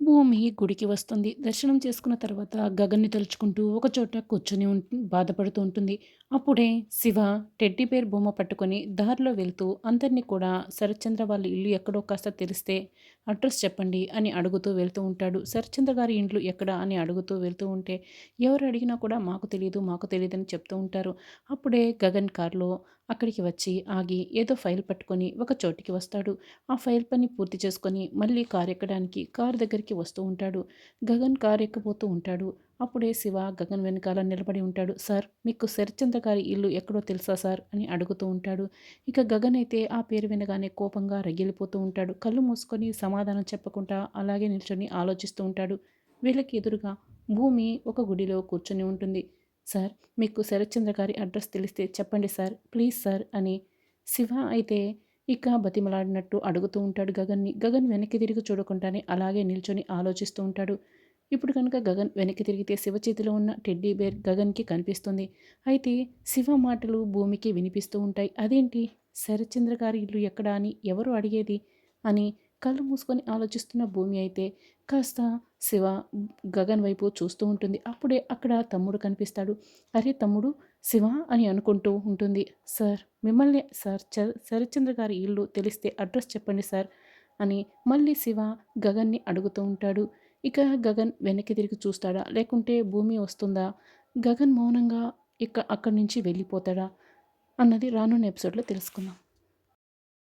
భూమి గుడికి వస్తుంది. దర్శనం చేసుకున్న తర్వాత గగన్‌ని తలుచుకుంటూ ఒక చోట కూర్చొని బాధపడుతూ ఉంటుంది. అప్పుడే శివ టెడ్డీ బేర్ బొమ్మ పట్టుకొని దారిలో వెళ్తూ అందరిని కూడా శరత్చంద్ర వాళ్ళ ఇల్లు ఎక్కడో కాస్త తెలిస్తే అడ్రస్ చెప్పండి అని అడుగుతూ వెళ్తూ ఉంటాడు. శరత్చంద్ర గారి ఇండ్లు ఎక్కడ అని అడుగుతూ వెళ్తూ ఉంటే ఎవరు అడిగినా కూడా మాకు తెలీదని చెప్తూ ఉంటారు. అప్పుడే గగన్ కార్‌లో అక్కడికి వచ్చి ఆగి ఏదో ఫైల్ పట్టుకొని ఒక చోటికి వస్తాడు. ఆ ఫైల్ పని పూర్తి చేసుకొని మళ్ళీ కారు ఎక్కడానికి కారు దగ్గరికి వస్తూ ఉంటాడు. గగన్ కారు ఎక్కబోతూ ఉంటాడు. అప్పుడే శివ గగన్ వెనకాల నిలబడి ఉంటాడు. సార్, మీకు శరత్చంద్ర గారి ఇల్లు ఎక్కడో తెలుసా సార్ అని అడుగుతూ ఉంటాడు. ఇక గగన్ అయితే ఆ పేరు వినగానే కోపంగా రగిలిపోతూ ఉంటాడు. కళ్ళు మూసుకొని సమాధానం చెప్పకుండా అలాగే నిల్చొని ఆలోచిస్తూ ఉంటాడు. వీళ్ళకి ఎదురుగా భూమి ఒక గుడిలో కూర్చొని ఉంటుంది. సార్, మీకు శరత్చంద్ర గారి అడ్రస్ తెలిస్తే చెప్పండి సార్, ప్లీజ్ సార్ అని శివ అయితే ఇక బతిమలాడినట్టు అడుగుతూ ఉంటాడు గగన్‌ని. గగన్ వెనక్కి తిరిగి చూడకుండానే అలాగే నిల్చొని ఆలోచిస్తూ ఉంటాడు. ఇప్పుడు కనుక గగన్ వెనక్కి తిరిగితే శివ చేతిలో ఉన్న టెడ్డీ బేర్ గగన్‌కి కనిపిస్తుంది. అయితే శివ మాటలు భూమికి వినిపిస్తూ ఉంటాయి. అదేంటి, శరత్చంద్ర గారి ఇల్లు ఎక్కడ అని ఎవరు అడిగేది అని కళ్ళు మూసుకొని ఆలోచిస్తున్న భూమి అయితే కాస్త శివ గగన్ వైపు చూస్తూ ఉంటుంది. అప్పుడే అక్కడ తమ్ముడు కనిపిస్తాడు. అరే తమ్ముడు, శివ అని అనుకుంటూ ఉంటుంది. సార్, మిమ్మల్ని సార్, శరత్చంద్ర గారి ఇల్లు తెలిస్తే అడ్రస్ చెప్పండి సార్ అని మళ్ళీ శివ గగన్ని అడుగుతూ ఉంటాడు. ఇక గగన్ వెనక్కి తిరిగి చూస్తాడా లేకుంటే భూమి వస్తుందా, గగన్ మౌనంగా అక్కడి నుంచి వెళ్ళిపోతాడా అన్నది రానున్న ఎపిసోడ్లో తెలుసుకుందాం.